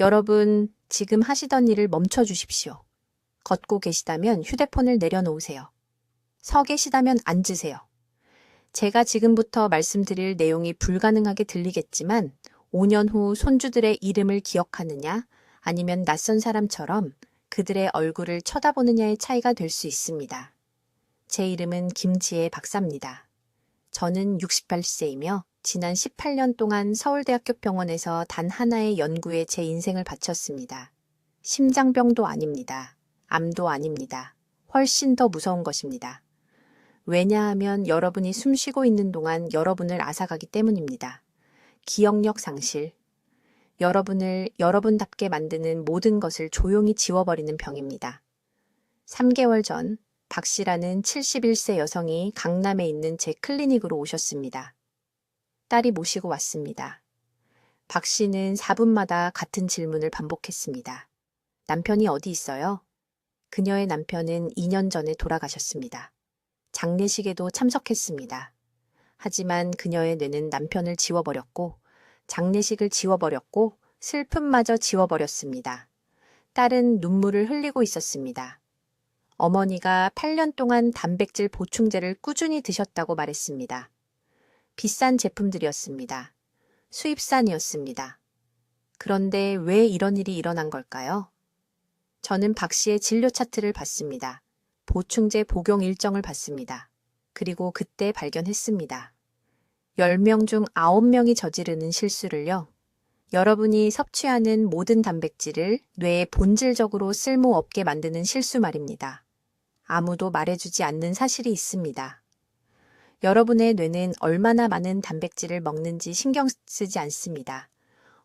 여러분, 지금 하시던 일을 멈춰 주십시오. 걷고 계시다면 휴대폰을 내려놓으세요. 서 계시다면 앉으세요. 제가 지금부터 말씀드릴 내용이 불가능하게 들리겠지만 5년 후 손주들의 이름을 기억하느냐 아니면 낯선 사람처럼 그들의 얼굴을 쳐다보느냐의 차이가 될 수 있습니다. 제 이름은 김지혜 박사입니다. 저는 68세이며 지난 18년 동안 서울대학교 병원에서 단 하나의 연구에 제 인생을 바쳤습니다. 심장병도 아닙니다. 암도 아닙니다. 훨씬 더 무서운 것입니다. 왜냐하면 여러분이 숨쉬고 있는 동안 여러분을 앗아가기 때문입니다. 기억력 상실, 여러분을 여러분답게 만드는 모든 것을 조용히 지워버리는 병입니다. 3개월 전 박 씨라는 71세 여성이 강남에 있는 제 클리닉으로 오셨습니다. 딸이 모시고 왔습니다. 박 씨는 4분마다 같은 질문을 반복했습니다. 남편이 어디 있어요? 그녀의 남편은 2년 전에 돌아가셨습니다. 장례식에도 참석했습니다. 하지만 그녀의 뇌는 남편을 지워버렸고 장례식을 지워버렸고 슬픔마저 지워버렸습니다. 딸은 눈물을 흘리고 있었습니다. 어머니가 8년 동안 단백질 보충제를 꾸준히 드셨다고 말했습니다. 비싼 제품들이었습니다. 수입산이었습니다. 그런데 왜 이런 일이 일어난 걸까요? 저는 박 씨의 진료 차트를 봤습니다. 보충제 복용 일정을 봤습니다. 그리고 그때 발견했습니다. 10명 중 9명이 저지르는 실수를요. 여러분이 섭취하는 모든 단백질을 뇌에 본질적으로 쓸모없게 만드는 실수 말입니다. 아무도 말해주지 않는 사실이 있습니다. 여러분의 뇌는 얼마나 많은 단백질을 먹는지 신경 쓰지 않습니다.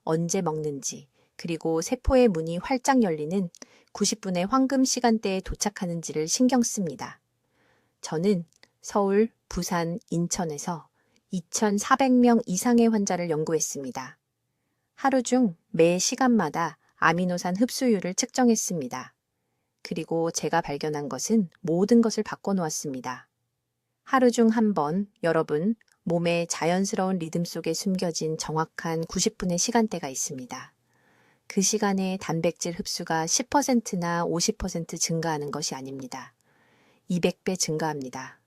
언제 먹는지, 그리고 세포의 문이 활짝 열리는 90분의 황금 시간대에 도착하는지를 신경 씁니다. 저는 서울, 부산, 인천에서 2,400명 이상의 환자를 연구했습니다. 하루 중 매 시간마다 아미노산 흡수율을 측정했습니다. 그리고 제가 발견한 것은 모든 것을 바꿔놓았습니다. 하루 중 한 번 여러분 몸의 자연스러운 리듬 속에 숨겨진 정확한 90분의 시간대가 있습니다. 그 시간에 단백질 흡수가 10%나 50% 증가하는 것이 아닙니다. 200배 증가합니다.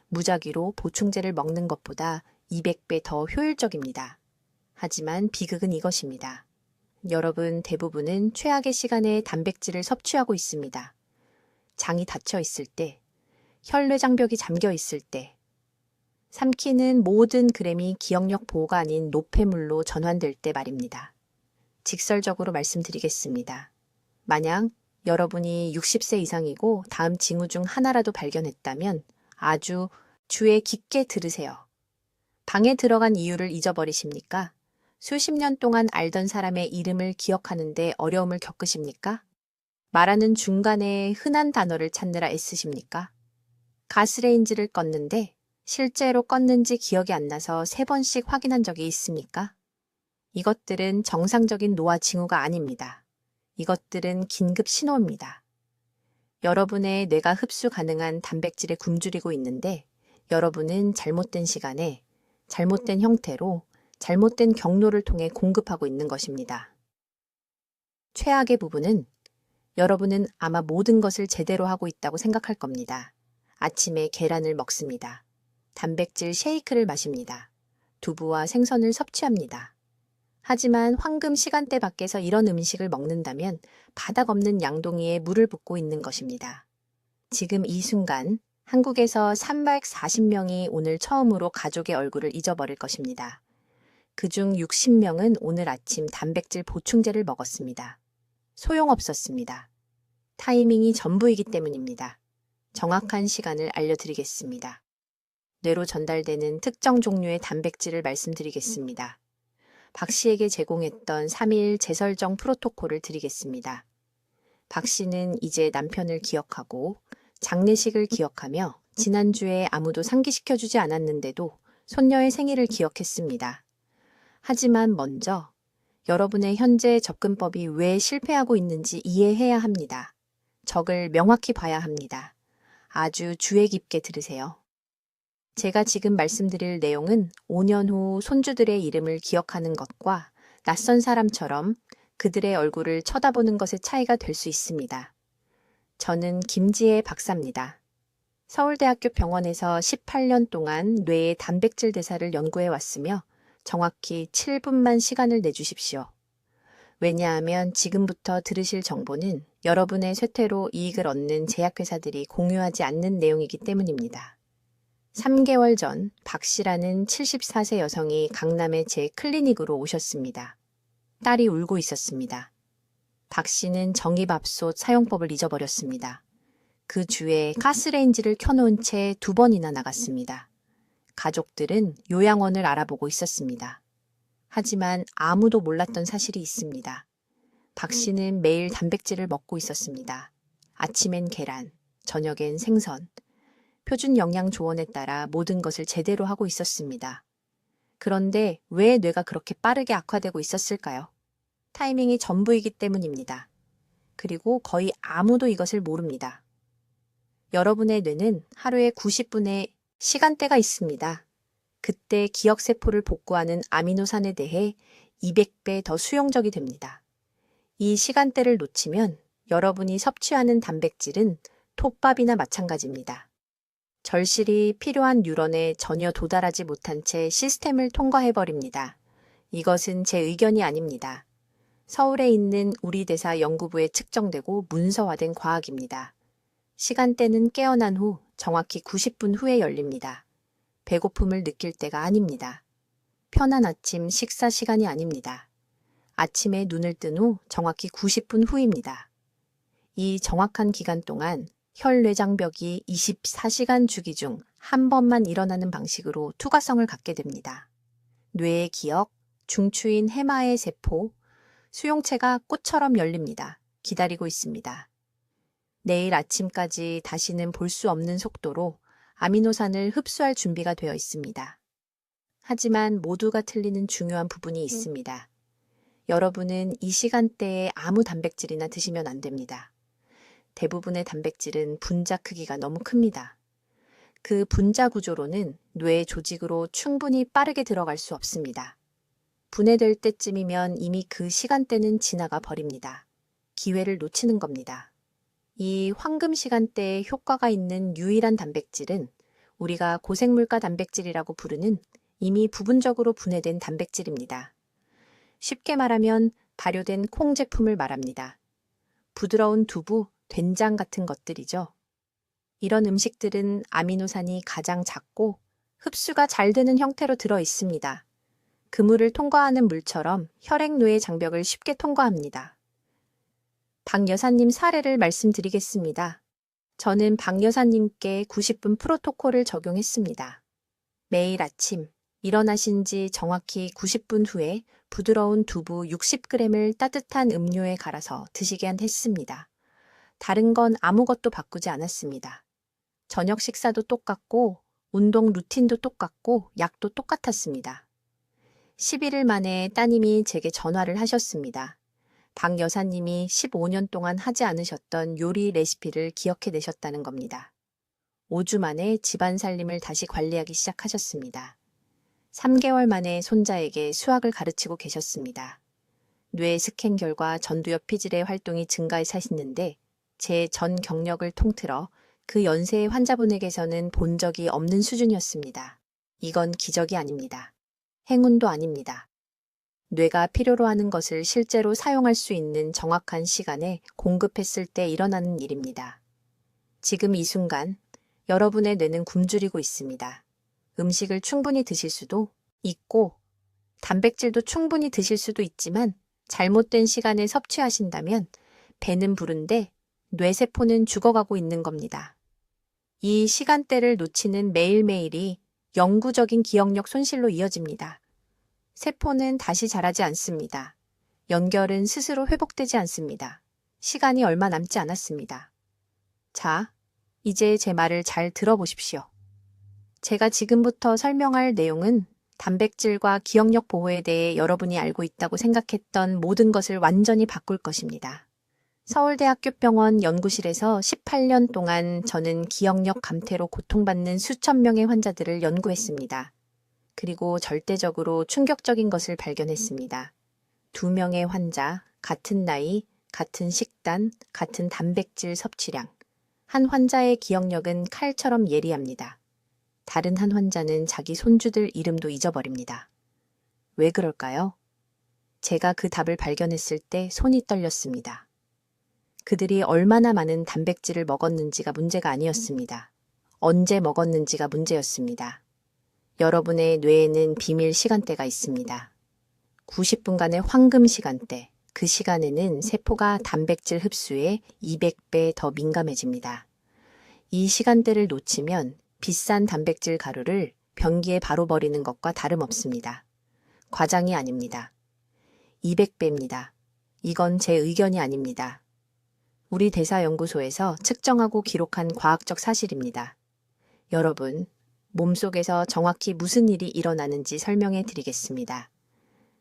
무작위로 보충제를 먹는 것보다 200배 더 효율적입니다. 하지만 비극은 이것입니다. 여러분 대부분은 최악의 시간에 단백질을 섭취하고 있습니다. 장이 닫혀 있을 때, 혈뇌장벽이 잠겨 있을 때, 삼키는 모든 그램이 기억력 보호가 아닌 노폐물로 전환될 때 말입니다. 직설적으로 말씀드리겠습니다. 만약 여러분이 60세 이상이고 다음 징후 중 하나라도 발견했다면 아주 주의 깊게 들으세요. 방에 들어간 이유를 잊어버리십니까? 수십 년 동안 알던 사람의 이름을 기억하는데 어려움을 겪으십니까? 말하는 중간에 흔한 단어를 찾느라 애쓰십니까? 가스레인지를 껐는데 실제로 껐는지 기억이 안 나서 3번씩 확인한 적이 있습니까? 이것들은 정상적인 노화 징후가 아닙니다. 이것들은 긴급 신호입니다. 여러분의 뇌가 흡수 가능한 단백질에 굶주리고 있는데 여러분은 잘못된 시간에 잘못된 형태로 잘못된 경로를 통해 공급하고 있는 것입니다. 최악의 부분은 여러분은 아마 모든 것을 제대로 하고 있다고 생각할 겁니다. 아침에 계란을 먹습니다. 단백질 쉐이크를 마십니다. 두부와 생선을 섭취합니다. 하지만 황금 시간대 밖에서 이런 음식을 먹는다면 바닥 없는 양동이에 물을 붓고 있는 것입니다. 지금 이 순간 한국에서 340명이 오늘 처음으로 가족의 얼굴을 잊어버릴 것입니다. 그중 60명은 오늘 아침 단백질 보충제를 먹었습니다. 소용없었습니다. 타이밍이 전부이기 때문입니다. 정확한 시간을 알려드리겠습니다. 뇌로 전달되는 특정 종류의 단백질을 말씀드리겠습니다. 박 씨에게 제공했던 3일 재설정 프로토콜을 드리겠습니다. 박 씨는 이제 남편을 기억하고 장례식을 기억하며 지난주에 아무도 상기시켜주지 않았는데도 손녀의 생일을 기억했습니다. 하지만 먼저 여러분의 현재 접근법이 왜 실패하고 있는지 이해해야 합니다. 적을 명확히 봐야 합니다. 아주 주의 깊게 들으세요. 제가 지금 말씀드릴 내용은 5년 후 손주들의 이름을 기억하는 것과 낯선 사람처럼 그들의 얼굴을 쳐다보는 것의 차이가 될 수 있습니다. 저는 김지혜 박사입니다. 서울대학교 병원에서 18년 동안 뇌의 단백질 대사를 연구해 왔으며 정확히 7분만 시간을 내주십시오. 왜냐하면 지금부터 들으실 정보는 여러분의 쇠퇴로 이익을 얻는 제약회사들이 공유하지 않는 내용이기 때문입니다. 3개월 전 박 씨라는 74세 여성이 강남의 제 클리닉으로 오셨습니다. 딸이 울고 있었습니다. 박 씨는 전기밥솥 사용법을 잊어버렸습니다. 그 주에 가스레인지를 켜놓은 채 2번이나 나갔습니다. 가족들은 요양원을 알아보고 있었습니다. 하지만 아무도 몰랐던 사실이 있습니다. 박 씨는 매일 단백질을 먹고 있었습니다. 아침엔 계란, 저녁엔 생선. 표준 영양 조언에 따라 모든 것을 제대로 하고 있었습니다. 그런데 왜 뇌가 그렇게 빠르게 악화되고 있었을까요? 타이밍이 전부이기 때문입니다. 그리고 거의 아무도 이것을 모릅니다. 여러분의 뇌는 하루에 90분의 시간대가 있습니다. 그때 기억세포를 복구하는 아미노산에 대해 200배 더 수용적이 됩니다. 이 시간대를 놓치면 여러분이 섭취하는 단백질은 톱밥이나 마찬가지입니다. 절실히 필요한 뉴런에 전혀 도달하지 못한 채 시스템을 통과해버립니다. 이것은 제 의견이 아닙니다. 서울에 있는 우리 대사 연구부에 측정되고 문서화된 과학입니다. 시간대는 깨어난 후 정확히 90분 후에 열립니다. 배고픔을 느낄 때가 아닙니다. 편한 아침 식사 시간이 아닙니다. 아침에 눈을 뜬 후 정확히 90분 후입니다. 이 정확한 기간 동안 혈뇌장벽이 24시간 주기 중 한 번만 일어나는 방식으로 투과성을 갖게 됩니다. 뇌의 기억, 중추인 해마의 세포, 수용체가 꽃처럼 열립니다. 기다리고 있습니다. 내일 아침까지 다시는 볼 수 없는 속도로 아미노산을 흡수할 준비가 되어 있습니다. 하지만 모두가 틀리는 중요한 부분이 있습니다. 여러분은 이 시간대에 아무 단백질이나 드시면 안 됩니다. 대부분의 단백질은 분자 크기가 너무 큽니다. 그 분자 구조로는 뇌 조직으로 충분히 빠르게 들어갈 수 없습니다. 분해될 때쯤이면 이미 그 시간대는 지나가 버립니다. 기회를 놓치는 겁니다. 이 황금 시간대에 효과가 있는 유일한 단백질은 우리가 고생물가 단백질이라고 부르는 이미 부분적으로 분해된 단백질입니다. 쉽게 말하면 발효된 콩 제품을 말합니다. 부드러운 두부, 된장 같은 것들이죠. 이런 음식들은 아미노산이 가장 작고 흡수가 잘 되는 형태로 들어 있습니다. 그물을 통과하는 물처럼 혈액뇌의 장벽을 쉽게 통과합니다. 박 여사님 사례를 말씀드리겠습니다. 저는 박 여사님께 90분 프로토콜을 적용했습니다. 매일 아침 일어나신 지 정확히 90분 후에 부드러운 두부 60g을 따뜻한 음료에 갈아서 드시게 했습니다. 다른 건 아무것도 바꾸지 않았습니다. 저녁 식사도 똑같고 운동 루틴도 똑같고 약도 똑같았습니다. 11일 만에 따님이 제게 전화를 하셨습니다. 박 여사님이 15년 동안 하지 않으셨던 요리 레시피를 기억해내셨다는 겁니다. 5주 만에 집안 살림을 다시 관리하기 시작하셨습니다. 3개월 만에 손자에게 수학을 가르치고 계셨습니다. 뇌 스캔 결과 전두엽 피질의 활동이 증가하셨는데 제 전 경력을 통틀어 그 연세의 환자분에게서는 본 적이 없는 수준이었습니다. 이건 기적이 아닙니다. 행운도 아닙니다. 뇌가 필요로 하는 것을 실제로 사용할 수 있는 정확한 시간에 공급했을 때 일어나는 일입니다. 지금 이 순간 여러분의 뇌는 굶주리고 있습니다. 음식을 충분히 드실 수도 있고 단백질도 충분히 드실 수도 있지만 잘못된 시간에 섭취하신다면 배는 부른데 뇌세포는 죽어가고 있는 겁니다. 이 시간대를 놓치는 매일매일이 영구적인 기억력 손실로 이어집니다. 세포는 다시 자라지 않습니다. 연결은 스스로 회복되지 않습니다. 시간이 얼마 남지 않았습니다. 자, 이제 제 말을 잘 들어보십시오. 제가 지금부터 설명할 내용은 단백질과 기억력 보호에 대해 여러분이 알고 있다고 생각했던 모든 것을 완전히 바꿀 것입니다. 서울대학교 병원 연구실에서 18년 동안 저는 기억력 감퇴로 고통받는 수천 명의 환자들을 연구했습니다. 그리고 절대적으로 충격적인 것을 발견했습니다. 2명의 환자, 같은 나이, 같은 식단, 같은 단백질 섭취량. 한 환자의 기억력은 칼처럼 예리합니다. 다른 한 환자는 자기 손주들 이름도 잊어버립니다. 왜 그럴까요? 제가 그 답을 발견했을 때 손이 떨렸습니다. 그들이 얼마나 많은 단백질을 먹었는지가 문제가 아니었습니다. 언제 먹었는지가 문제였습니다. 여러분의 뇌에는 비밀 시간대가 있습니다. 90분간의 황금 시간대, 그 시간에는 세포가 단백질 흡수에 200배 더 민감해집니다. 이 시간대를 놓치면 비싼 단백질 가루를 변기에 바로 버리는 것과 다름없습니다. 과장이 아닙니다. 200배입니다. 이건 제 의견이 아닙니다. 우리 대사연구소에서 측정하고 기록한 과학적 사실입니다. 여러분, 몸속에서 정확히 무슨 일이 일어나는지 설명해 드리겠습니다.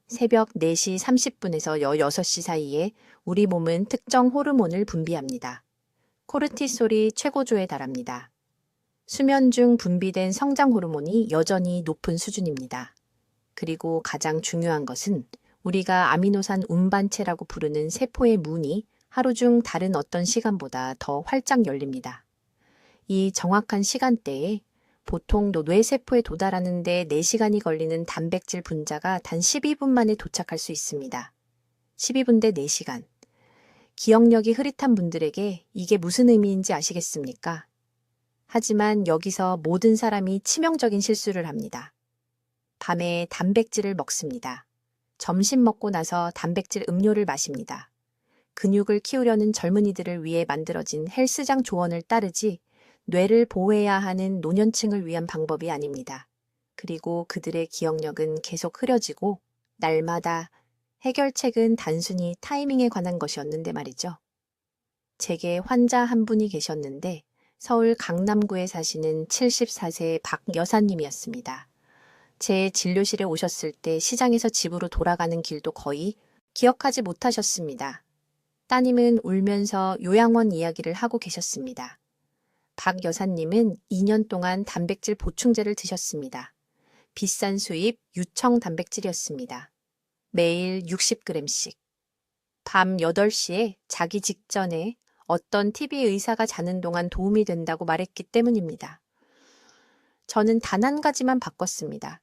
새벽 4시 30분에서 6시 사이에 우리 몸은 특정 호르몬을 분비합니다. 코르티솔이 최고조에 달합니다. 수면 중 분비된 성장 호르몬이 여전히 높은 수준입니다. 그리고 가장 중요한 것은 우리가 아미노산 운반체라고 부르는 세포의 문이 하루 중 다른 어떤 시간보다 더 활짝 열립니다. 이 정확한 시간대에 보통 뇌세포에 도달하는 데 4시간이 걸리는 단백질 분자가 단 12분 만에 도착할 수 있습니다. 12분 대 4시간. 기억력이 흐릿한 분들에게 이게 무슨 의미인지 아시겠습니까? 하지만 여기서 모든 사람이 치명적인 실수를 합니다. 밤에 단백질을 먹습니다. 점심 먹고 나서 단백질 음료를 마십니다. 근육을 키우려는 젊은이들을 위해 만들어진 헬스장 조언을 따르지 뇌를 보호해야 하는 노년층을 위한 방법이 아닙니다. 그리고 그들의 기억력은 계속 흐려지고 날마다 해결책은 단순히 타이밍에 관한 것이었는데 말이죠. 제게 환자 한 분이 계셨는데 서울 강남구에 사시는 74세 박 여사님이었습니다. 제 진료실에 오셨을 때 시장에서 집으로 돌아가는 길도 거의 기억하지 못하셨습니다. 따님은 울면서 요양원 이야기를 하고 계셨습니다. 박 여사님은 2년 동안 단백질 보충제를 드셨습니다. 비싼 수입 유청 단백질이었습니다. 매일 60g씩. 밤 8시에 자기 직전에 어떤 TV 의사가 자는 동안 도움이 된다고 말했기 때문입니다. 저는 단 한 가지만 바꿨습니다.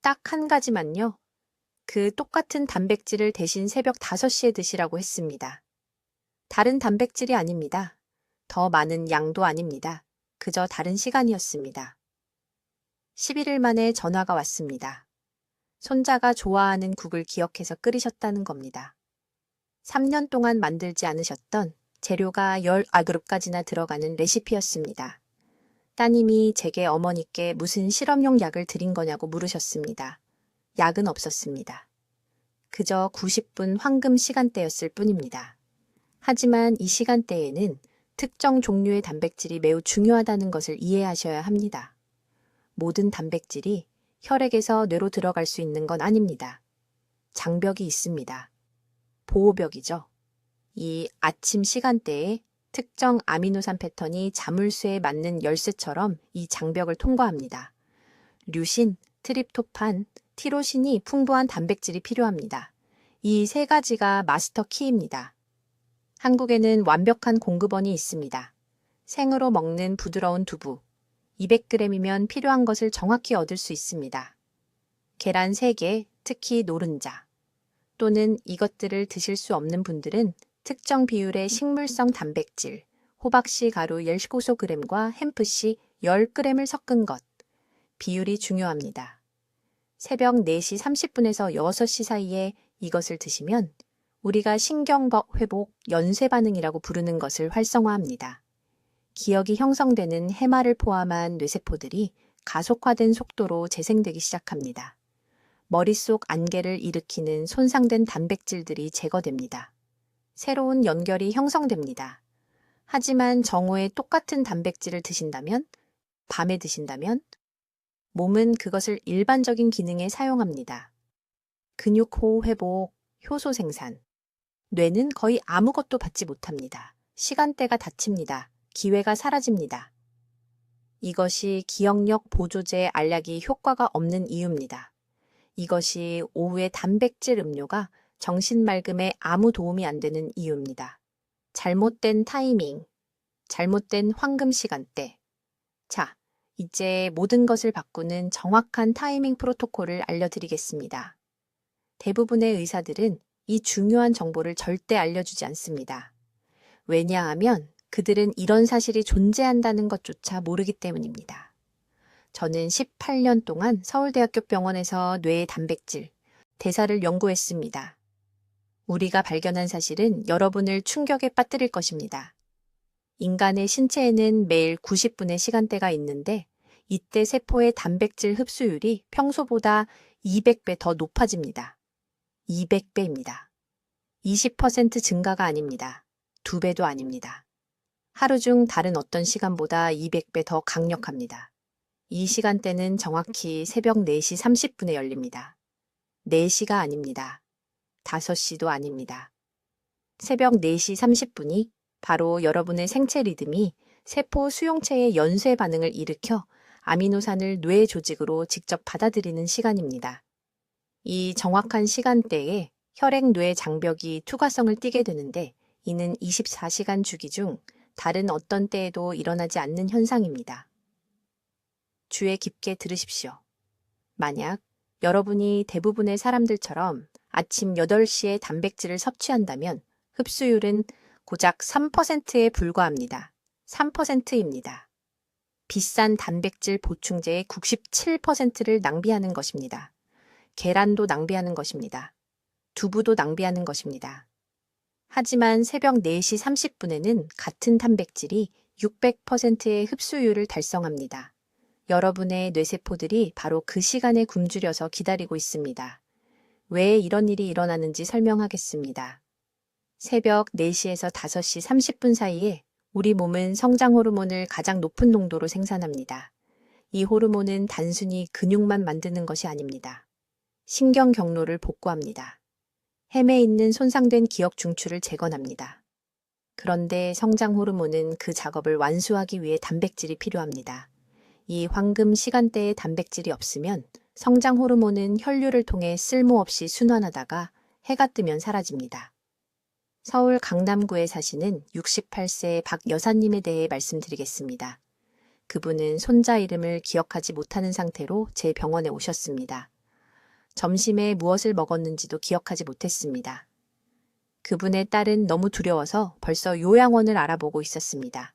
딱 한 가지만요. 그 똑같은 단백질을 대신 새벽 5시에 드시라고 했습니다. 다른 단백질이 아닙니다. 더 많은 양도 아닙니다. 그저 다른 시간이었습니다. 11일 만에 전화가 왔습니다. 손자가 좋아하는 국을 기억해서 끓이셨다는 겁니다. 3년 동안 만들지 않으셨던 재료가 10아그룹까지나 들어가는 레시피였습니다. 따님이 제게 어머니께 무슨 실험용 약을 드린 거냐고 물으셨습니다. 약은 없었습니다. 그저 90분 황금 시간대였을 뿐입니다. 하지만 이 시간대에는 특정 종류의 단백질이 매우 중요하다는 것을 이해하셔야 합니다. 모든 단백질이 혈액에서 뇌로 들어갈 수 있는 건 아닙니다. 장벽이 있습니다. 보호벽이죠. 이 아침 시간대에 특정 아미노산 패턴이 자물쇠에 맞는 열쇠처럼 이 장벽을 통과합니다. 류신, 트립토판, 티로신이 풍부한 단백질이 필요합니다. 이 세 가지가 마스터 키입니다. 한국에는 완벽한 공급원이 있습니다. 생으로 먹는 부드러운 두부, 200g이면 필요한 것을 정확히 얻을 수 있습니다. 계란 3개, 특히 노른자. 또는 이것들을 드실 수 없는 분들은 특정 비율의 식물성 단백질, 호박씨 가루 15g과 햄프씨 10g을 섞은 것. 비율이 중요합니다. 새벽 4시 30분에서 6시 사이에 이것을 드시면 우리가 신경적 회복 연쇄 반응이라고 부르는 것을 활성화합니다. 기억이 형성되는 해마를 포함한 뇌세포들이 가속화된 속도로 재생되기 시작합니다. 머릿속 안개를 일으키는 손상된 단백질들이 제거됩니다. 새로운 연결이 형성됩니다. 하지만 정오에 똑같은 단백질을 드신다면, 밤에 드신다면, 몸은 그것을 일반적인 기능에 사용합니다. 근육호흡 회복, 효소 생산. 뇌는 거의 아무것도 받지 못합니다. 시간대가 닫힙니다. 기회가 사라집니다. 이것이 기억력 보조제 알약이 효과가 없는 이유입니다. 이것이 오후에 단백질 음료가 정신 맑음에 아무 도움이 안 되는 이유입니다. 잘못된 타이밍, 잘못된 황금 시간대. 자, 이제 모든 것을 바꾸는 정확한 타이밍 프로토콜을 알려드리겠습니다. 대부분의 의사들은 이 중요한 정보를 절대 알려주지 않습니다. 왜냐하면 그들은 이런 사실이 존재한다는 것조차 모르기 때문입니다. 저는 18년 동안 서울대학교 병원에서 뇌의 단백질, 대사를 연구했습니다. 우리가 발견한 사실은 여러분을 충격에 빠뜨릴 것입니다. 인간의 신체에는 매일 90분의 시간대가 있는데 이때 세포의 단백질 흡수율이 평소보다 200배 더 높아집니다. 200배입니다. 20% 증가가 아닙니다. 2배도 아닙니다. 하루 중 다른 어떤 시간보다 200배 더 강력합니다. 이 시간대는 정확히 새벽 4시 30분에 열립니다. 4시가 아닙니다. 5시도 아닙니다. 새벽 4시 30분이 바로 여러분의 생체 리듬이 세포 수용체의 연쇄 반응을 일으켜 아미노산을 뇌 조직으로 직접 받아들이는 시간입니다. 이 정확한 시간대에 혈액-뇌 장벽이 투과성을 띠게 되는데 이는 24시간 주기 중 다른 어떤 때에도 일어나지 않는 현상입니다. 주의 깊게 들으십시오. 만약 여러분이 대부분의 사람들처럼 아침 8시에 단백질을 섭취한다면 흡수율은 고작 3%에 불과합니다. 3%입니다. 비싼 단백질 보충제의 97%를 낭비하는 것입니다. 계란도 낭비하는 것입니다. 두부도 낭비하는 것입니다. 하지만 새벽 4시 30분에는 같은 단백질이 600%의 흡수율을 달성합니다. 여러분의 뇌세포들이 바로 그 시간에 굶주려서 기다리고 있습니다. 왜 이런 일이 일어나는지 설명하겠습니다. 새벽 4시에서 5시 30분 사이에 우리 몸은 성장 호르몬을 가장 높은 농도로 생산합니다. 이 호르몬은 단순히 근육만 만드는 것이 아닙니다. 신경 경로를 복구합니다. 햄에 있는 손상된 기억 중추를 재건합니다. 그런데 성장 호르몬은 그 작업을 완수하기 위해 단백질이 필요합니다. 이 황금 시간대에 단백질이 없으면 성장 호르몬은 혈류를 통해 쓸모없이 순환하다가 해가 뜨면 사라집니다. 서울 강남구에 사시는 68세 박 여사님에 대해 말씀드리겠습니다. 그분은 손자 이름을 기억하지 못하는 상태로 제 병원에 오셨습니다. 점심에 무엇을 먹었는지도 기억하지 못했습니다. 그분의 딸은 너무 두려워서 벌써 요양원을 알아보고 있었습니다.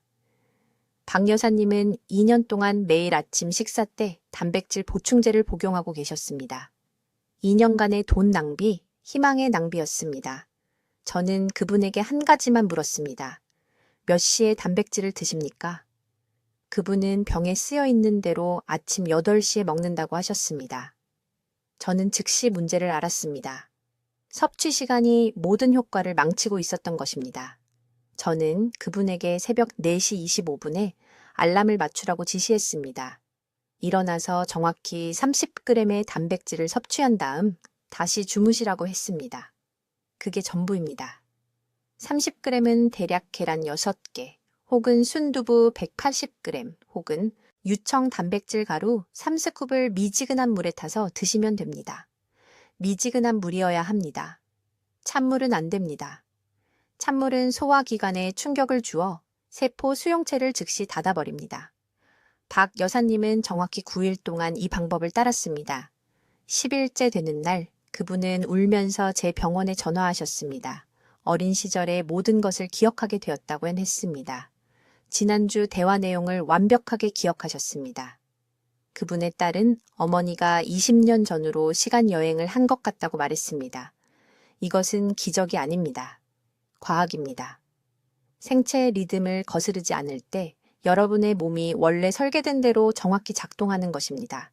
박 여사님은 2년 동안 매일 아침 식사 때 단백질 보충제를 복용하고 계셨습니다. 2년간의 돈 낭비, 희망의 낭비였습니다. 저는 그분에게 한 가지만 물었습니다. 몇 시에 단백질을 드십니까? 그분은 병에 쓰여 있는 대로 아침 8시에 먹는다고 하셨습니다. 저는 즉시 문제를 알았습니다. 섭취 시간이 모든 효과를 망치고 있었던 것입니다. 저는 그분에게 새벽 4시 25분에 알람을 맞추라고 지시했습니다. 일어나서 정확히 30g의 단백질을 섭취한 다음 다시 주무시라고 했습니다. 그게 전부입니다. 30g은 대략 계란 6개, 혹은 순두부 180g, 혹은 유청 단백질 가루 3스쿱을 미지근한 물에 타서 드시면 됩니다. 미지근한 물이어야 합니다. 찬물은 안 됩니다. 찬물은 소화기관에 충격을 주어 세포 수용체를 즉시 닫아버립니다. 박 여사님은 정확히 9일 동안 이 방법을 따랐습니다. 10일째 되는 날 그분은 울면서 제 병원에 전화하셨습니다. 어린 시절의 모든 것을 기억하게 되었다고 했습니다. 지난주 대화 내용을 완벽하게 기억하셨습니다. 그분의 딸은 어머니가 20년 전으로 시간 여행을 한 것 같다고 말했습니다. 이것은 기적이 아닙니다. 과학입니다. 생체의 리듬을 거스르지 않을 때 여러분의 몸이 원래 설계된 대로 정확히 작동하는 것입니다.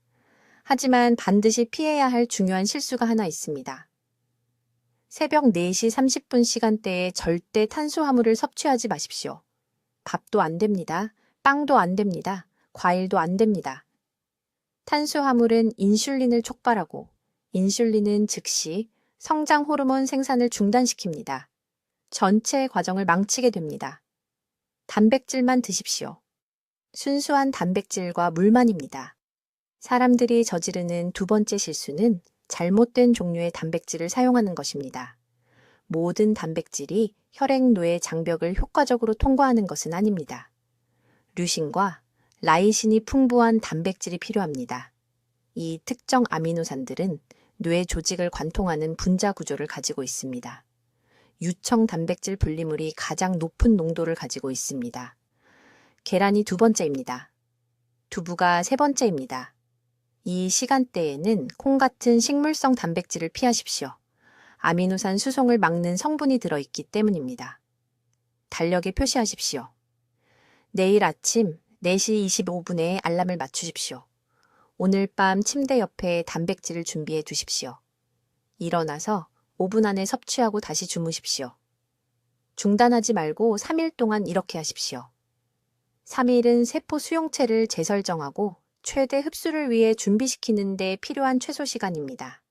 하지만 반드시 피해야 할 중요한 실수가 하나 있습니다. 새벽 4시 30분 시간대에 절대 탄수화물을 섭취하지 마십시오. 밥도 안 됩니다. 빵도 안 됩니다. 과일도 안 됩니다. 탄수화물은 인슐린을 촉발하고 인슐린은 즉시 성장 호르몬 생산을 중단시킵니다. 전체 과정을 망치게 됩니다. 단백질만 드십시오. 순수한 단백질과 물만입니다. 사람들이 저지르는 두 번째 실수는 잘못된 종류의 단백질을 사용하는 것입니다. 모든 단백질이 혈액노의 장벽을 효과적으로 통과하는 것은 아닙니다. 류신과 라이신이 풍부한 단백질이 필요합니다. 이 특정 아미노산들은 뇌 조직을 관통하는 분자 구조를 가지고 있습니다. 유청 단백질 분리물이 가장 높은 농도를 가지고 있습니다. 계란이 두 번째입니다. 두부가 세 번째입니다. 이 시간대에는 콩 같은 식물성 단백질을 피하십시오. 아미노산 수송을 막는 성분이 들어있기 때문입니다. 달력에 표시하십시오. 내일 아침 4시 25분에 알람을 맞추십시오. 오늘 밤 침대 옆에 단백질을 준비해 두십시오. 일어나서 5분 안에 섭취하고 다시 주무십시오. 중단하지 말고 3일 동안 이렇게 하십시오. 3일은 세포 수용체를 재설정하고 최대 흡수를 위해 준비시키는 데 필요한 최소 시간입니다.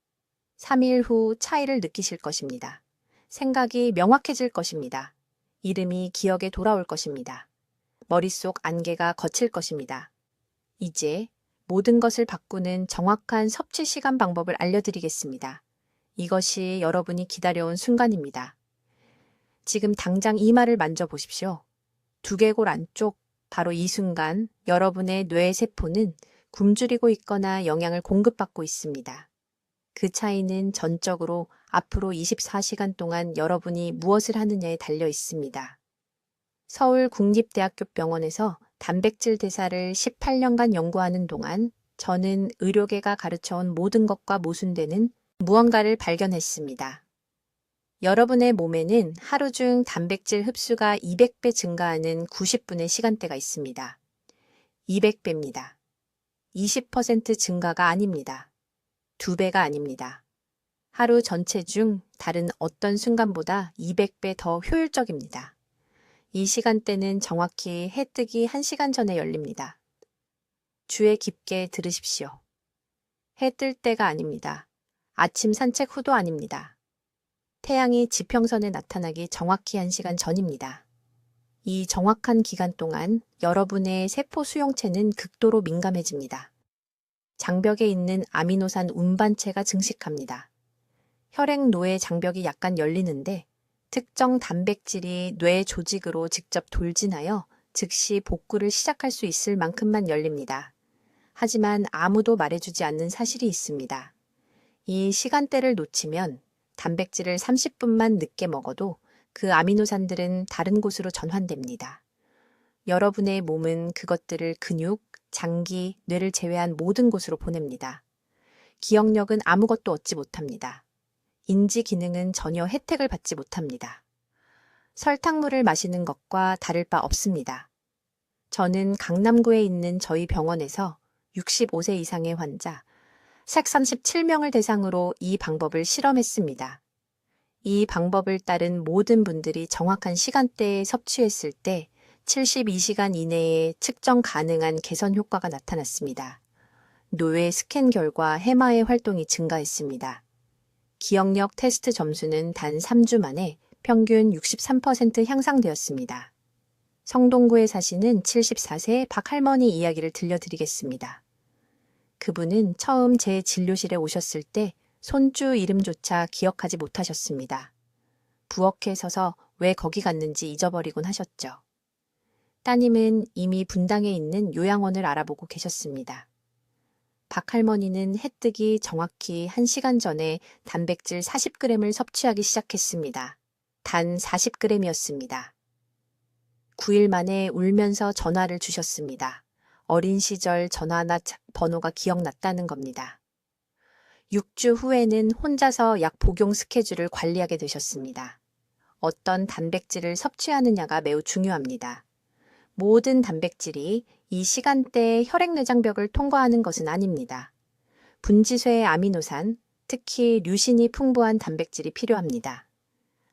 3일 후 차이를 느끼실 것입니다. 생각이 명확해질 것입니다. 이름이 기억에 돌아올 것입니다. 머릿속 안개가 걷힐 것입니다. 이제 모든 것을 바꾸는 정확한 섭취 시간 방법을 알려드리겠습니다. 이것이 여러분이 기다려온 순간입니다. 지금 당장 이마를 만져보십시오. 두개골 안쪽, 바로 이 순간 여러분의 뇌 세포는 굶주리고 있거나 영양을 공급받고 있습니다. 그 차이는 전적으로 앞으로 24시간 동안 여러분이 무엇을 하느냐에 달려 있습니다. 서울국립대학교 병원에서 단백질 대사를 18년간 연구하는 동안 저는 의료계가 가르쳐온 모든 것과 모순되는 무언가를 발견했습니다. 여러분의 몸에는 하루 중 단백질 흡수가 200배 증가하는 90분의 시간대가 있습니다. 200배입니다. 20% 증가가 아닙니다. 2배가 아닙니다. 하루 전체 중 다른 어떤 순간보다 200배 더 효율적입니다. 이 시간대는 정확히 해 뜨기 1시간 전에 열립니다. 주의 깊게 들으십시오. 해 뜰 때가 아닙니다. 아침 산책 후도 아닙니다. 태양이 지평선에 나타나기 정확히 1시간 전입니다. 이 정확한 기간 동안 여러분의 세포 수용체는 극도로 민감해집니다. 장벽에 있는 아미노산 운반체가 증식합니다. 혈액노의 장벽이 약간 열리는데 특정 단백질이 뇌 조직으로 직접 돌진하여 즉시 복구를 시작할 수 있을 만큼만 열립니다. 하지만 아무도 말해주지 않는 사실이 있습니다. 이 시간대를 놓치면 단백질을 30분만 늦게 먹어도 그 아미노산들은 다른 곳으로 전환됩니다. 여러분의 몸은 그것들을 근육, 장기, 뇌를 제외한 모든 곳으로 보냅니다. 기억력은 아무것도 얻지 못합니다. 인지 기능은 전혀 혜택을 받지 못합니다. 설탕물을 마시는 것과 다를 바 없습니다. 저는 강남구에 있는 저희 병원에서 65세 이상의 환자 137명을 대상으로 이 방법을 실험했습니다. 이 방법을 따른 모든 분들이 정확한 시간대에 섭취했을 때 72시간 이내에 측정 가능한 개선 효과가 나타났습니다. 뇌 스캔 결과 해마의 활동이 증가했습니다. 기억력 테스트 점수는 단 3주 만에 평균 63% 향상되었습니다. 성동구에 사시는 74세 박할머니 이야기를 들려드리겠습니다. 그분은 처음 제 진료실에 오셨을 때 손주 이름조차 기억하지 못하셨습니다. 부엌에 서서 왜 거기 갔는지 잊어버리곤 하셨죠. 따님은 이미 분당에 있는 요양원을 알아보고 계셨습니다. 박할머니는 해 뜨기 정확히 1시간 전에 단백질 40g을 섭취하기 시작했습니다. 단 40g이었습니다. 9일 만에 울면서 전화를 주셨습니다. 어린 시절 전화나 번호가 기억났다는 겁니다. 6주 후에는 혼자서 약 복용 스케줄을 관리하게 되셨습니다. 어떤 단백질을 섭취하느냐가 매우 중요합니다. 모든 단백질이 이 시간대에 혈액내장벽을 통과하는 것은 아닙니다. 분지쇄의 아미노산, 특히 류신이 풍부한 단백질이 필요합니다.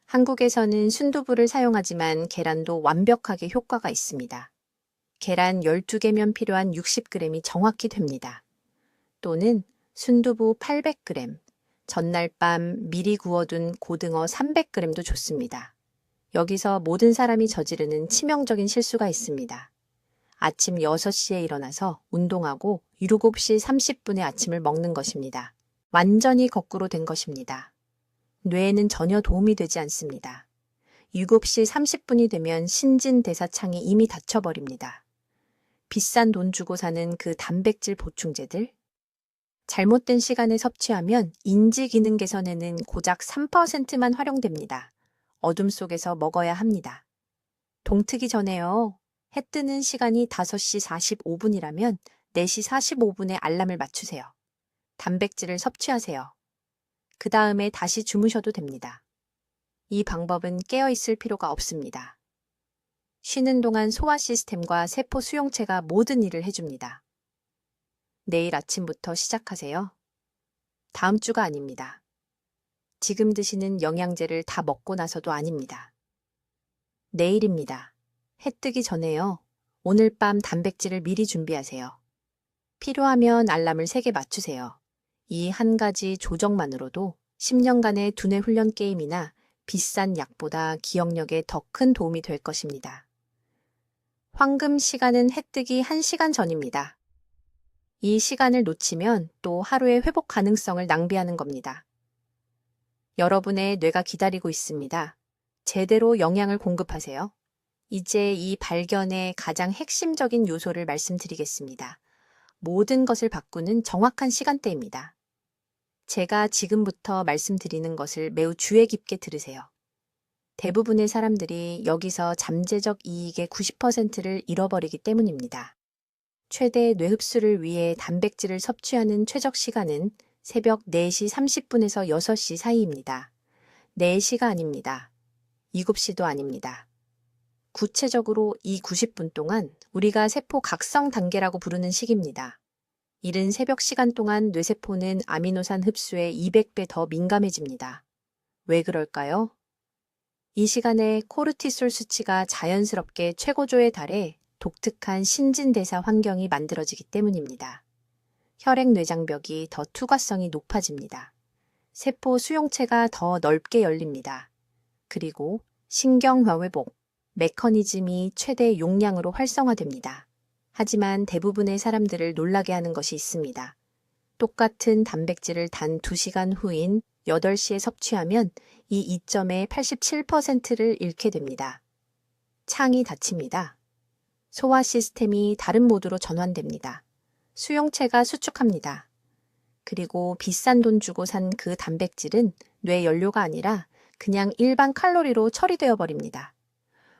한국에서는 순두부를 사용하지만 계란도 완벽하게 효과가 있습니다. 계란 12개면 필요한 60g이 정확히 됩니다. 또는 순두부 800g, 전날 밤 미리 구워둔 고등어 300g도 좋습니다. 여기서 모든 사람이 저지르는 치명적인 실수가 있습니다. 아침 6시에 일어나서 운동하고 7시 30분에 아침을 먹는 것입니다. 완전히 거꾸로 된 것입니다. 뇌에는 전혀 도움이 되지 않습니다. 7시 30분이 되면 신진대사창이 이미 닫혀버립니다. 비싼 돈 주고 사는 그 단백질 보충제들? 잘못된 시간에 섭취하면 인지 기능 개선에는 고작 3%만 활용됩니다. 어둠 속에서 먹어야 합니다. 동트기 전에요. 해 뜨는 시간이 5시 45분이라면 4시 45분에 알람을 맞추세요. 단백질을 섭취하세요. 그 다음에 다시 주무셔도 됩니다. 이 방법은 깨어있을 필요가 없습니다. 쉬는 동안 소화 시스템과 세포 수용체가 모든 일을 해줍니다. 내일 아침부터 시작하세요. 다음 주가 아닙니다. 지금 드시는 영양제를 다 먹고 나서도 아닙니다. 내일입니다. 해 뜨기 전에요. 오늘 밤 단백질을 미리 준비하세요. 필요하면 알람을 3개 맞추세요. 이 한 가지 조정만으로도 10년간의 두뇌 훈련 게임이나 비싼 약보다 기억력에 더 큰 도움이 될 것입니다. 황금 시간은 해 뜨기 1시간 전입니다. 이 시간을 놓치면 또 하루의 회복 가능성을 낭비하는 겁니다. 여러분의 뇌가 기다리고 있습니다. 제대로 영양을 공급하세요. 이제 이 발견의 가장 핵심적인 요소를 말씀드리겠습니다. 모든 것을 바꾸는 정확한 시간대입니다. 제가 지금부터 말씀드리는 것을 매우 주의 깊게 들으세요. 대부분의 사람들이 여기서 잠재적 이익의 90%를 잃어버리기 때문입니다. 최대 뇌 흡수를 위해 단백질을 섭취하는 최적 시간은 새벽 4시 30분에서 6시 사이입니다. 4시가 아닙니다. 7시도 아닙니다. 구체적으로 이 90분 동안 우리가 세포 각성 단계라고 부르는 시기입니다. 이른 새벽 시간 동안 뇌세포는 아미노산 흡수에 200배 더 민감해집니다. 왜 그럴까요? 이 시간에 코르티솔 수치가 자연스럽게 최고조에 달해 독특한 신진대사 환경이 만들어지기 때문입니다. 혈액뇌장벽이 더 투과성이 높아집니다. 세포 수용체가 더 넓게 열립니다. 그리고 신경회복 메커니즘이 최대 용량으로 활성화됩니다. 하지만 대부분의 사람들을 놀라게 하는 것이 있습니다. 똑같은 단백질을 단 2시간 후인 8시에 섭취하면 이 이점의 87%를 잃게 됩니다. 창이 닫힙니다. 소화 시스템이 다른 모드로 전환됩니다. 수용체가 수축합니다. 그리고 비싼 돈 주고 산 그 단백질은 뇌 연료가 아니라 그냥 일반 칼로리로 처리되어 버립니다.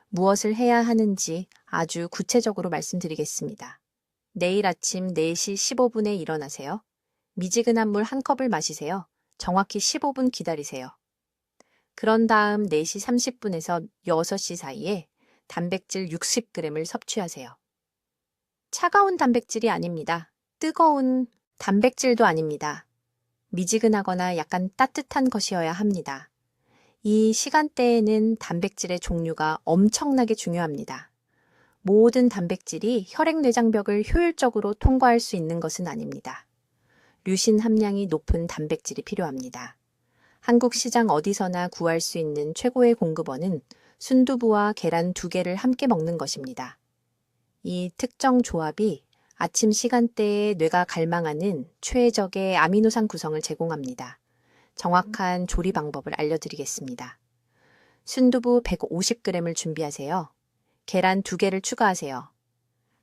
무엇을 해야 하는지 아주 구체적으로 말씀드리겠습니다. 내일 아침 4시 15분에 일어나세요. 미지근한 물 1컵을 마시세요. 정확히 15분 기다리세요. 그런 다음 4시 30분에서 6시 사이에 단백질 60g을 섭취하세요. 차가운 단백질이 아닙니다. 뜨거운 단백질도 아닙니다. 미지근하거나 약간 따뜻한 것이어야 합니다. 이 시간대에는 단백질의 종류가 엄청나게 중요합니다. 모든 단백질이 혈액뇌장벽을 효율적으로 통과할 수 있는 것은 아닙니다. 류신 함량이 높은 단백질이 필요합니다. 한국 시장 어디서나 구할 수 있는 최고의 공급원은 순두부와 계란 2개를 함께 먹는 것입니다. 이 특정 조합이 아침 시간대에 뇌가 갈망하는 최적의 아미노산 구성을 제공합니다. 정확한 조리 방법을 알려드리겠습니다. 순두부 150g을 준비하세요. 계란 2개를 추가하세요.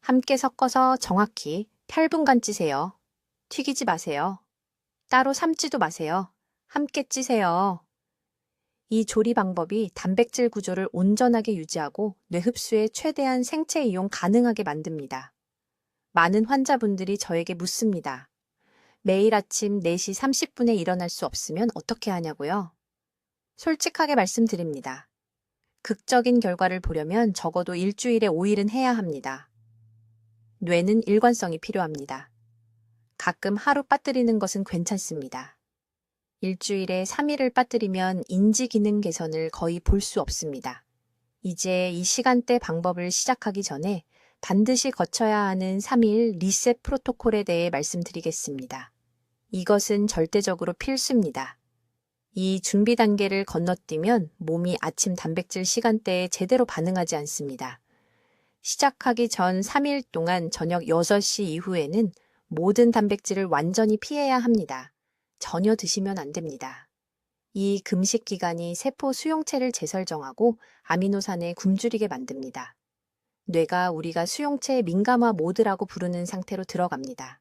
함께 섞어서 정확히 8분간 찌세요. 튀기지 마세요. 따로 삶지도 마세요. 함께 찌세요. 이 조리 방법이 단백질 구조를 온전하게 유지하고 뇌 흡수에 최대한 생체 이용 가능하게 만듭니다. 많은 환자분들이 저에게 묻습니다. 매일 아침 4시 30분에 일어날 수 없으면 어떻게 하냐고요? 솔직하게 말씀드립니다. 극적인 결과를 보려면 적어도 일주일에 5일은 해야 합니다. 뇌는 일관성이 필요합니다. 가끔 하루 빠뜨리는 것은 괜찮습니다. 일주일에 3일을 빠뜨리면 인지 기능 개선을 거의 볼 수 없습니다. 이제 이 시간대 방법을 시작하기 전에 반드시 거쳐야 하는 3일 리셋 프로토콜에 대해 말씀드리겠습니다. 이것은 절대적으로 필수입니다. 이 준비 단계를 건너뛰면 몸이 아침 단백질 시간대에 제대로 반응하지 않습니다. 시작하기 전 3일 동안 저녁 6시 이후에는 모든 단백질을 완전히 피해야 합니다. 전혀 드시면 안 됩니다. 이 금식 기간이 세포 수용체를 재설정하고 아미노산에 굶주리게 만듭니다. 뇌가 우리가 수용체 민감화 모드라고 부르는 상태로 들어갑니다.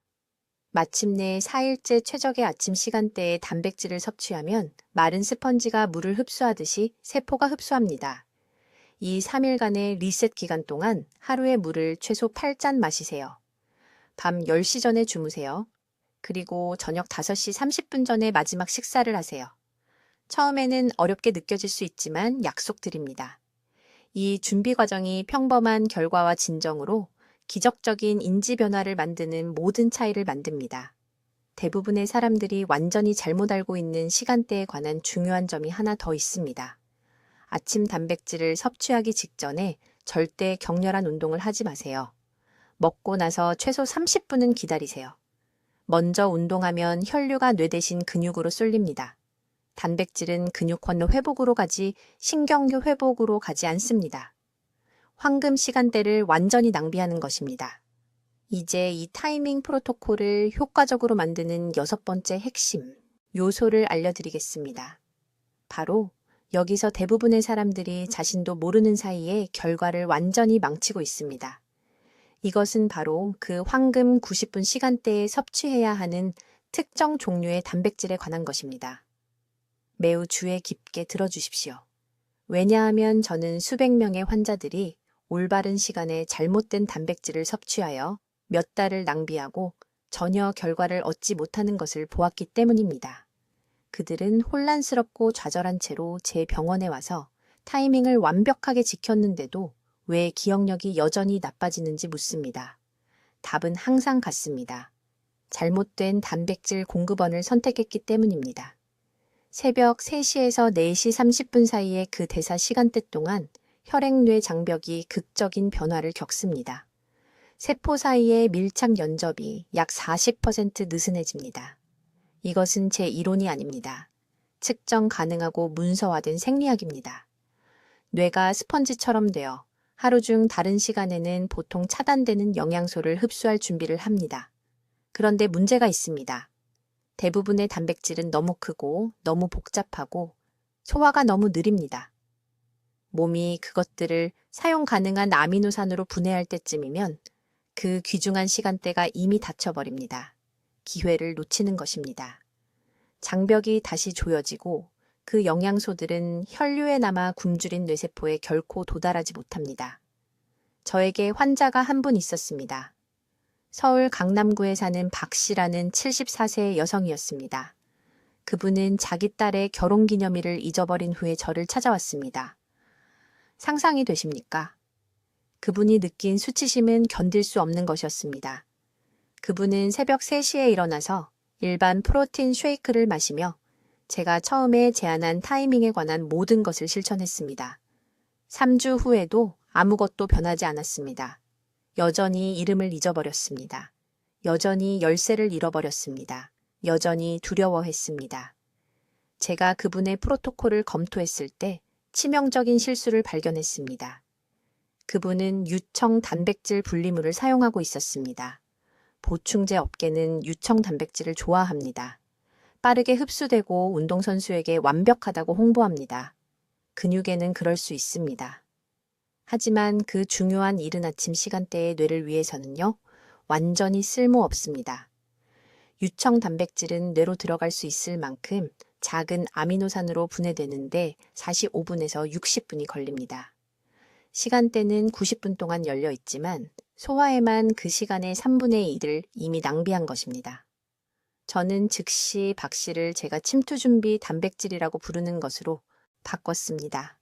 마침내 4일째 최적의 아침 시간대에 단백질을 섭취하면 마른 스펀지가 물을 흡수하듯이 세포가 흡수합니다. 이 3일간의 리셋 기간 동안 하루에 물을 최소 8잔 마시세요. 밤 10시 전에 주무세요. 그리고 저녁 5시 30분 전에 마지막 식사를 하세요. 처음에는 어렵게 느껴질 수 있지만 약속드립니다. 이 준비 과정이 평범한 결과와 진정으로 기적적인 인지 변화를 만드는 모든 차이를 만듭니다. 대부분의 사람들이 완전히 잘못 알고 있는 시간대에 관한 중요한 점이 하나 더 있습니다. 아침 단백질을 섭취하기 직전에 절대 격렬한 운동을 하지 마세요. 먹고 나서 최소 30분은 기다리세요. 먼저 운동하면 혈류가 뇌 대신 근육으로 쏠립니다. 단백질은 근육환로 회복으로 가지 신경계 회복으로 가지 않습니다. 황금 시간대를 완전히 낭비하는 것입니다. 이제 이 타이밍 프로토콜을 효과적으로 만드는 6번째 핵심 요소를 알려드리겠습니다. 바로 여기서 대부분의 사람들이 자신도 모르는 사이에 결과를 완전히 망치고 있습니다. 이것은 바로 그 황금 90분 시간대에 섭취해야 하는 특정 종류의 단백질에 관한 것입니다. 매우 주의 깊게 들어주십시오. 왜냐하면 저는 수백 명의 환자들이 올바른 시간에 잘못된 단백질을 섭취하여 몇 달을 낭비하고 전혀 결과를 얻지 못하는 것을 보았기 때문입니다. 그들은 혼란스럽고 좌절한 채로 제 병원에 와서 타이밍을 완벽하게 지켰는데도 왜 기억력이 여전히 나빠지는지 묻습니다. 답은 항상 같습니다. 잘못된 단백질 공급원을 선택했기 때문입니다. 새벽 3시에서 4시 30분 사이의 그 대사 시간대 동안 혈액뇌 장벽이 극적인 변화를 겪습니다. 세포 사이의 밀착 연접이 약 40% 느슨해집니다. 이것은 제 이론이 아닙니다. 측정 가능하고 문서화된 생리학입니다. 뇌가 스펀지처럼 되어 하루 중 다른 시간에는 보통 차단되는 영양소를 흡수할 준비를 합니다. 그런데 문제가 있습니다. 대부분의 단백질은 너무 크고 너무 복잡하고 소화가 너무 느립니다. 몸이 그것들을 사용 가능한 아미노산으로 분해할 때쯤이면 그 귀중한 시간대가 이미 닫혀버립니다. 기회를 놓치는 것입니다. 장벽이 다시 조여지고 그 영양소들은 혈류에 남아 굶주린 뇌세포에 결코 도달하지 못합니다. 저에게 환자가 한 분 있었습니다. 서울 강남구에 사는 박 씨라는 74세의 여성이었습니다. 그분은 자기 딸의 결혼기념일을 잊어버린 후에 저를 찾아왔습니다. 상상이 되십니까? 그분이 느낀 수치심은 견딜 수 없는 것이었습니다. 그분은 새벽 3시에 일어나서 일반 프로틴 쉐이크를 마시며 제가 처음에 제안한 타이밍에 관한 모든 것을 실천했습니다. 3주 후에도 아무것도 변하지 않았습니다. 여전히 이름을 잊어버렸습니다. 여전히 열쇠를 잃어버렸습니다. 여전히 두려워했습니다. 제가 그분의 프로토콜을 검토했을 때 치명적인 실수를 발견했습니다. 그분은 유청 단백질 분리물을 사용하고 있었습니다. 보충제 업계는 유청 단백질을 좋아합니다. 빠르게 흡수되고 운동선수에게 완벽하다고 홍보합니다. 근육에는 그럴 수 있습니다. 하지만 그 중요한 이른 아침 시간대의 뇌를 위해서는요, 완전히 쓸모없습니다. 유청 단백질은 뇌로 들어갈 수 있을 만큼 작은 아미노산으로 분해되는데 45분에서 60분이 걸립니다. 시간대는 90분 동안 열려 있지만 소화에만 그 시간의 3분의 1을 이미 낭비한 것입니다. 저는 즉시 박 씨를 제가 침투 준비 단백질이라고 부르는 것으로 바꿨습니다.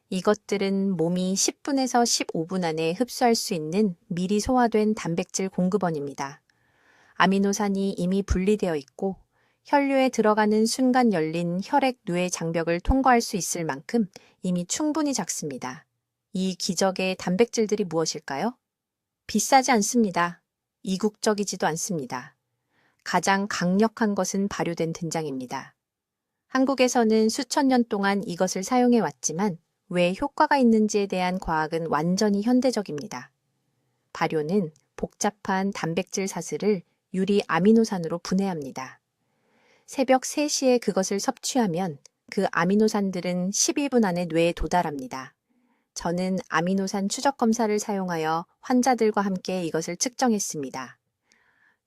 이것들은 몸이 10분에서 15분 안에 흡수할 수 있는 미리 소화된 단백질 공급원입니다. 아미노산이 이미 분리되어 있고 혈류에 들어가는 순간 열린 혈액 뇌 장벽을 통과할 수 있을 만큼 이미 충분히 작습니다. 이 기적의 단백질들이 무엇일까요? 비싸지 않습니다. 이국적이지도 않습니다. 가장 강력한 것은 발효된 된장입니다. 한국에서는 수천 년 동안 이것을 사용해 왔지만 왜 효과가 있는지에 대한 과학은 완전히 현대적입니다. 발효는 복잡한 단백질 사슬을 유리 아미노산으로 분해합니다. 새벽 3시에 그것을 섭취하면 그 아미노산들은 12분 안에 뇌에 도달합니다. 저는 아미노산 추적 검사를 사용하여 환자들과 함께 이것을 측정했습니다.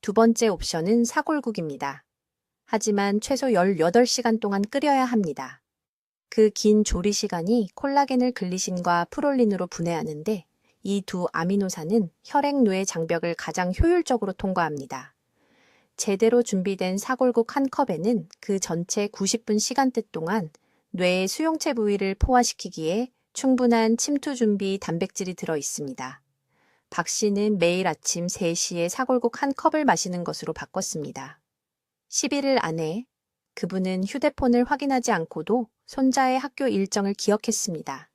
두 번째 옵션은 사골국입니다. 하지만 최소 18시간 동안 끓여야 합니다. 그 긴 조리 시간이 콜라겐을 글리신과 프롤린으로 분해하는데 이 두 아미노산은 혈액-뇌 장벽을 가장 효율적으로 통과합니다. 제대로 준비된 사골국 한 컵에는 그 전체 90분 시간대 동안 뇌의 수용체 부위를 포화시키기에 충분한 침투 준비 단백질이 들어 있습니다. 박 씨는 매일 아침 3시에 사골국 한 컵을 마시는 것으로 바꿨습니다. 11일 안에 그분은 휴대폰을 확인하지 않고도 손자의 학교 일정을 기억했습니다.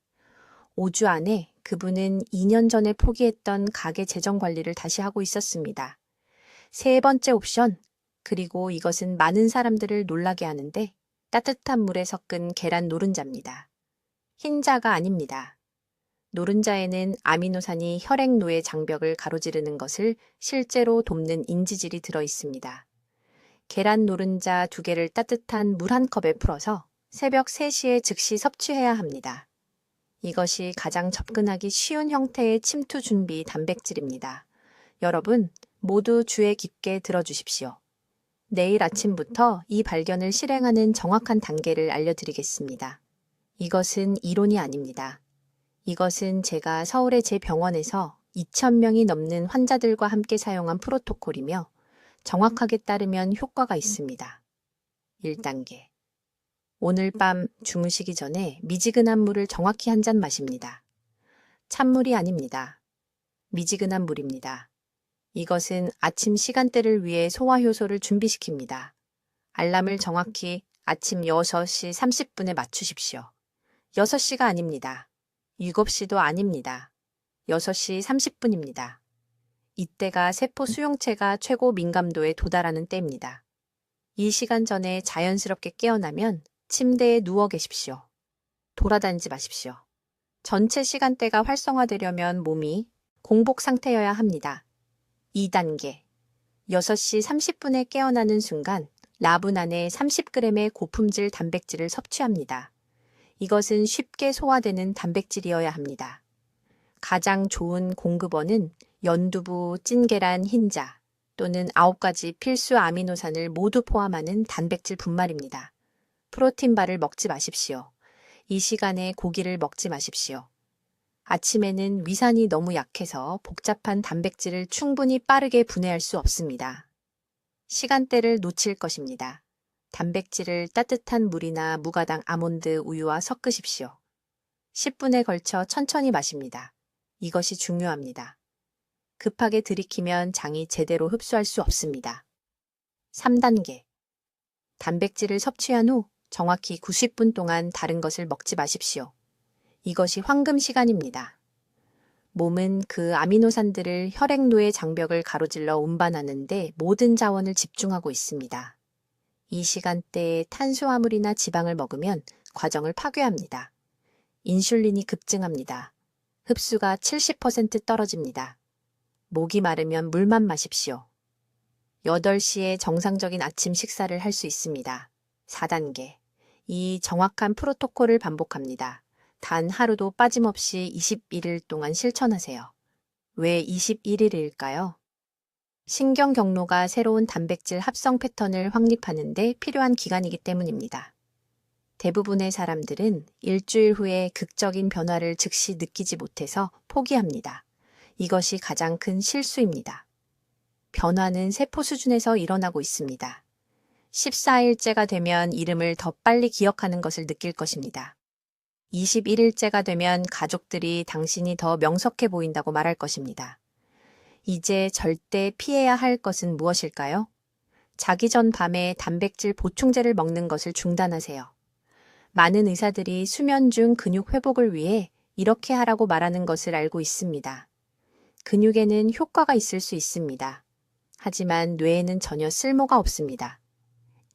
5주 안에 그분은 2년 전에 포기했던 가게 재정 관리를 다시 하고 있었습니다. 세 번째 옵션, 그리고 이것은 많은 사람들을 놀라게 하는데 따뜻한 물에 섞은 계란 노른자입니다. 흰자가 아닙니다. 노른자에는 아미노산이 혈액-노의 장벽을 가로지르는 것을 실제로 돕는 인지질이 들어 있습니다. 계란 노른자 2개를 따뜻한 물 한 컵에 풀어서 새벽 3시에 즉시 섭취해야 합니다. 이것이 가장 접근하기 쉬운 형태의 침투 준비 단백질입니다. 여러분, 모두 주의 깊게 들어주십시오. 내일 아침부터 이 발견을 실행하는 정확한 단계를 알려드리겠습니다. 이것은 이론이 아닙니다. 이것은 제가 서울의 제 병원에서 2,000명이 넘는 환자들과 함께 사용한 프로토콜이며 정확하게 따르면 효과가 있습니다. 1단계. 오늘 밤 주무시기 전에 미지근한 물을 정확히 한 잔 마십니다. 찬물이 아닙니다. 미지근한 물입니다. 이것은 아침 시간대를 위해 소화효소를 준비시킵니다. 알람을 정확히 아침 6시 30분에 맞추십시오. 6시가 아닙니다. 7시도 아닙니다. 6시 30분입니다. 이때가 세포 수용체가 최고 민감도에 도달하는 때입니다. 이 시간 전에 자연스럽게 깨어나면 침대에 누워 계십시오. 돌아다니지 마십시오. 전체 시간대가 활성화되려면 몸이 공복 상태여야 합니다. 2단계. 6시 30분에 깨어나는 순간 라분 안에 30g의 고품질 단백질을 섭취합니다. 이것은 쉽게 소화되는 단백질이어야 합니다. 가장 좋은 공급원은 연두부, 찐계란, 흰자 또는 9가지 필수 아미노산을 모두 포함하는 단백질 분말입니다. 프로틴바를 먹지 마십시오. 이 시간에 고기를 먹지 마십시오. 아침에는 위산이 너무 약해서 복잡한 단백질을 충분히 빠르게 분해할 수 없습니다. 시간대를 놓칠 것입니다. 단백질을 따뜻한 물이나 무가당 아몬드 우유와 섞으십시오. 10분에 걸쳐 천천히 마십니다. 이것이 중요합니다. 급하게 들이키면 장이 제대로 흡수할 수 없습니다. 3단계. 단백질을 섭취한 후 정확히 90분 동안 다른 것을 먹지 마십시오. 이것이 황금 시간입니다. 몸은 그 아미노산들을 혈액노의 장벽을 가로질러 운반하는데 모든 자원을 집중하고 있습니다. 이 시간대에 탄수화물이나 지방을 먹으면 과정을 파괴합니다. 인슐린이 급증합니다. 흡수가 70% 떨어집니다. 목이 마르면 물만 마십시오. 8시에 정상적인 아침 식사를 할 수 있습니다. 4단계. 이 정확한 프로토콜을 반복합니다. 단 하루도 빠짐없이 21일 동안 실천하세요. 왜 21일일까요? 신경 경로가 새로운 단백질 합성 패턴을 확립하는 데 필요한 기간이기 때문입니다. 대부분의 사람들은 일주일 후에 극적인 변화를 즉시 느끼지 못해서 포기합니다. 이것이 가장 큰 실수입니다. 변화는 세포 수준에서 일어나고 있습니다. 14일째가 되면 이름을 더 빨리 기억하는 것을 느낄 것입니다. 21일째가 되면 가족들이 당신이 더 명석해 보인다고 말할 것입니다. 이제 절대 피해야 할 것은 무엇일까요? 자기 전 밤에 단백질 보충제를 먹는 것을 중단하세요. 많은 의사들이 수면 중 근육 회복을 위해 이렇게 하라고 말하는 것을 알고 있습니다. 근육에는 효과가 있을 수 있습니다. 하지만 뇌에는 전혀 쓸모가 없습니다.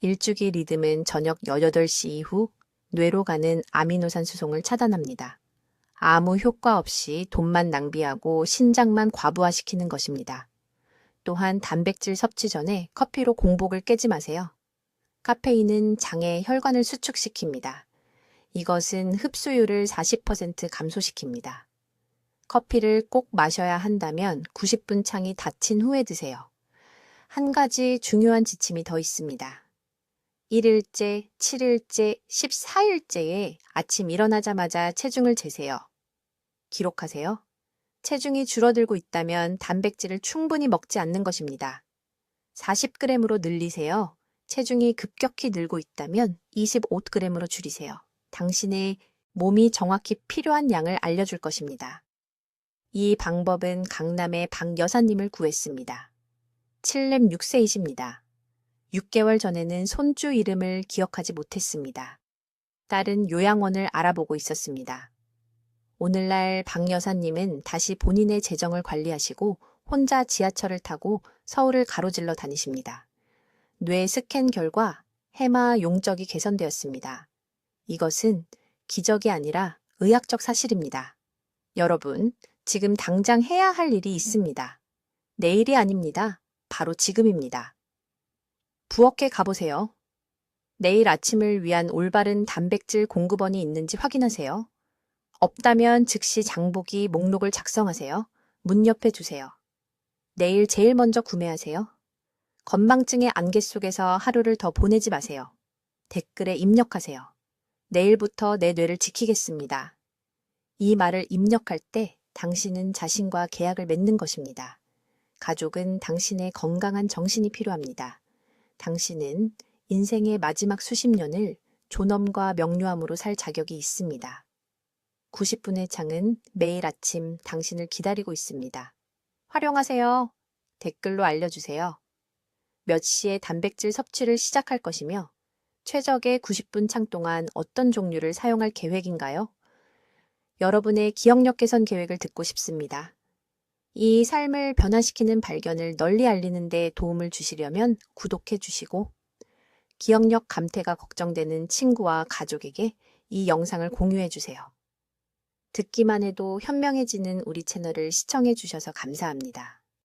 일주기 리듬은 저녁 8시 이후 뇌로 가는 아미노산 수송을 차단합니다. 아무 효과 없이 돈만 낭비하고 신장만 과부하시키는 것입니다. 또한 단백질 섭취 전에 커피로 공복을 깨지 마세요. 카페인은 장의 혈관을 수축시킵니다. 이것은 흡수율을 40% 감소시킵니다. 커피를 꼭 마셔야 한다면 90분 창이 닫힌 후에 드세요. 한 가지 중요한 지침이 더 있습니다. 1일째, 7일째, 14일째에 아침 일어나자마자 체중을 재세요. 기록하세요. 체중이 줄어들고 있다면 단백질을 충분히 먹지 않는 것입니다. 40g으로 늘리세요. 체중이 급격히 늘고 있다면 25g으로 줄이세요. 당신의 몸이 정확히 필요한 양을 알려줄 것입니다. 이 방법은 강남의 박 여사님을 구했습니다. 7렙 6세이십니다. 6개월 전에는 손주 이름을 기억하지 못했습니다. 딸은 요양원을 알아보고 있었습니다. 오늘날 박 여사님은 다시 본인의 재정을 관리하시고 혼자 지하철을 타고 서울을 가로질러 다니십니다. 뇌 스캔 결과 해마 용적이 개선되었습니다. 이것은 기적이 아니라 의학적 사실입니다. 여러분, 지금 당장 해야 할 일이 있습니다. 내일이 아닙니다. 바로 지금입니다. 부엌에 가보세요. 내일 아침을 위한 올바른 단백질 공급원이 있는지 확인하세요. 없다면 즉시 장보기 목록을 작성하세요. 문 옆에 두세요. 내일 제일 먼저 구매하세요. 건망증의 안개 속에서 하루를 더 보내지 마세요. 댓글에 입력하세요. 내일부터 내 뇌를 지키겠습니다. 이 말을 입력할 때 당신은 자신과 계약을 맺는 것입니다. 가족은 당신의 건강한 정신이 필요합니다. 당신은 인생의 마지막 수십 년을 존엄과 명료함으로 살 자격이 있습니다. 90분의 창은 매일 아침 당신을 기다리고 있습니다. 활용하세요. 댓글로 알려주세요. 몇 시에 단백질 섭취를 시작할 것이며 최적의 90분 창 동안 어떤 종류를 사용할 계획인가요? 여러분의 기억력 개선 계획을 듣고 싶습니다. 이 삶을 변화시키는 발견을 널리 알리는 데 도움을 주시려면 구독해 주시고 기억력 감퇴가 걱정되는 친구와 가족에게 이 영상을 공유해 주세요. 듣기만 해도 현명해지는 우리 채널을 시청해 주셔서 감사합니다.